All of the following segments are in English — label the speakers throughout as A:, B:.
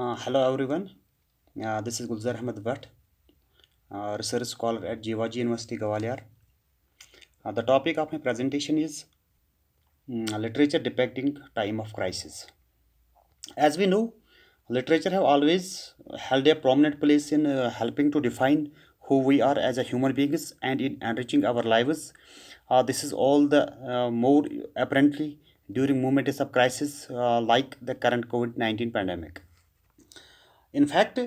A: Hello everyone. This is Gulzar Ahmed Bhatt, research scholar at Jivaji University, Gwalior. The topic of my presentation is literature depicting time of crisis. As we know, literature have always held a prominent place in helping to define who we are as a human beings and in enriching our lives. This is all the more apparently during moments of crisis like the current COVID-19 pandemic. In fact,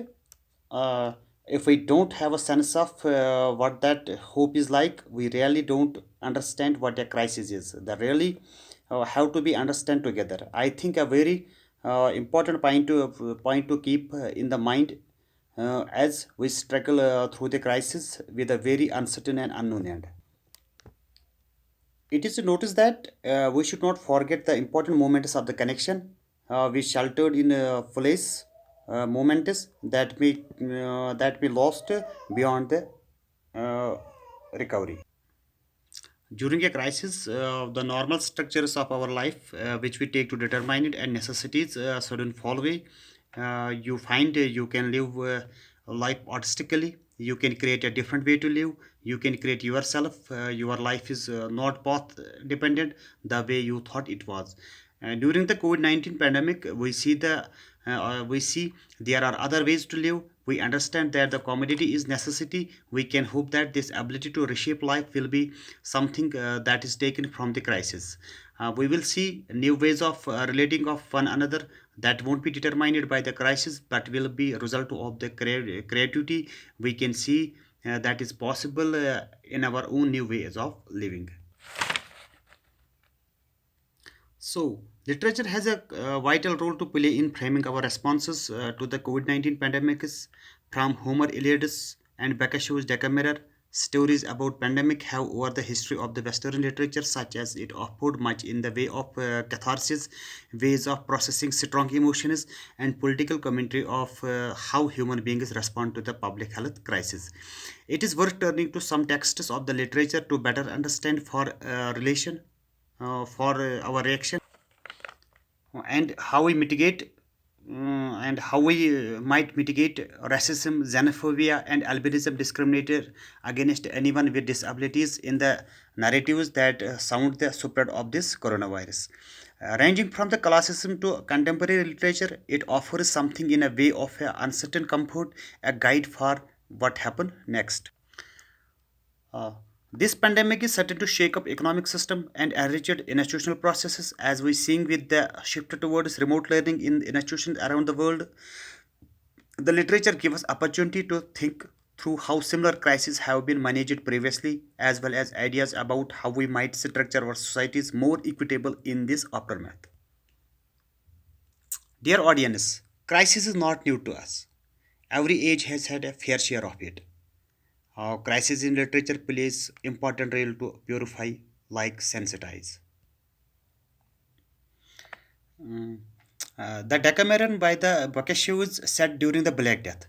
A: uh, if we don't have a sense of what that hope is like, we really don't understand what a crisis is. They really have to be understand together. I think a very important point to keep in the mind as we struggle through the crisis with a very uncertain and unknown end. It is to notice that we should not forget the important moments of the connection. We sheltered in a place moments that we lost beyond the uh, recovery. During a crisis, the normal structures of our life, which we take to determine it, and necessities sudden fall away. You find you can live life artistically. You can create a different way to live. You can create yourself. Your life is not path dependent the way you thought it was. During the COVID-19 pandemic, we see there are other ways to live. We understand that the commodity is necessity. We can hope that this ability to reshape life will be something that is taken from the crisis. We will see new ways of relating of one another that won't be determined by the crisis, but will be a result of the creativity we can see that is possible in our own new ways of living. So, literature has a vital role to play in framing our responses to the COVID 19 pandemic. From Homer Iliadus and Bakashew's Decameron, stories about pandemic have over the history of the Western literature, such as it offered much in the way of catharsis, ways of processing strong emotions, and political commentary of how human beings respond to the public health crisis. It is worth turning to some texts of the literature to better understand for relation for our reaction and how we mitigate and how we might mitigate racism, xenophobia, and albinism discriminated against anyone with disabilities in the narratives that sound the spread of this coronavirus. Ranging from the classicism to contemporary literature, it offers something in a way of uncertain comfort, a guide for what happened next. Uh, this pandemic is certain to shake up economic system and enrich institutional processes as we seeing with the shift towards remote learning in institutions around the world. The literature gives us opportunity to think through how similar crises have been managed previously, as well as ideas about how we might structure our societies more equitable in this aftermath. Dear audience, crisis is not new to us. Every age has had a fair share of it. Crisis in literature plays important role to purify, like sensitize. The Decameron by the Boccaccios set during the Black Death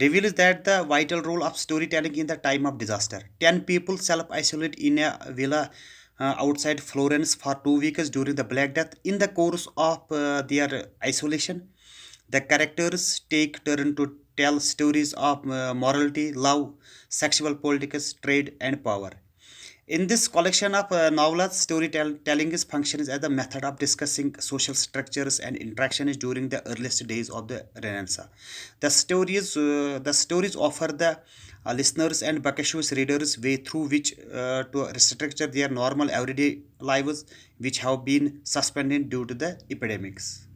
A: reveals that the vital role of storytelling in the time of disaster. 10 people self-isolate in a villa outside Florence for 2 weeks during the Black Death. In the course of their isolation, the characters take turn to tell stories of morality, love, sexual politics, trade, and power. In this collection of novels, storytelling is functions as a method of discussing social structures and interactions during the earliest days of the Renaissance. The stories offer the listeners and Boccaccio's readers way through which to restructure their normal everyday lives, which have been suspended due to the epidemics.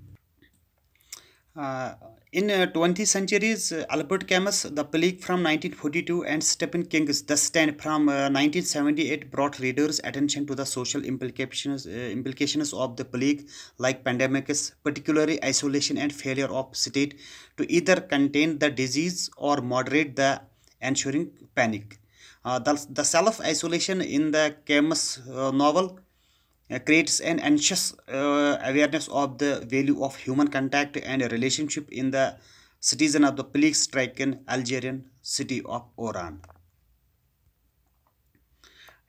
A: Uh, in 20th centuries, Albert Camus, The Plague from 1942, and Stephen King's The Stand from 1978 brought readers' attention to the social implications of the plague, like pandemics, particularly isolation and failure of state to either contain the disease or moderate the ensuing panic. The self-isolation in the Camus novel creates an anxious awareness of the value of human contact and a relationship in the citizen of the plague stricken Algerian city of Oran.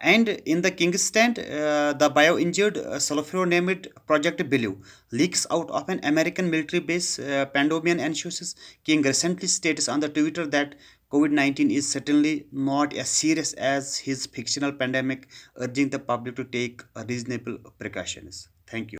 A: And in the Kingston, the bio-injured sulfur named Project Blue leaks out of an American military base. Pandemian anxious King recently states on the Twitter that COVID-19 is certainly not as serious as his fictional pandemic, urging the public to take reasonable precautions. Thank you.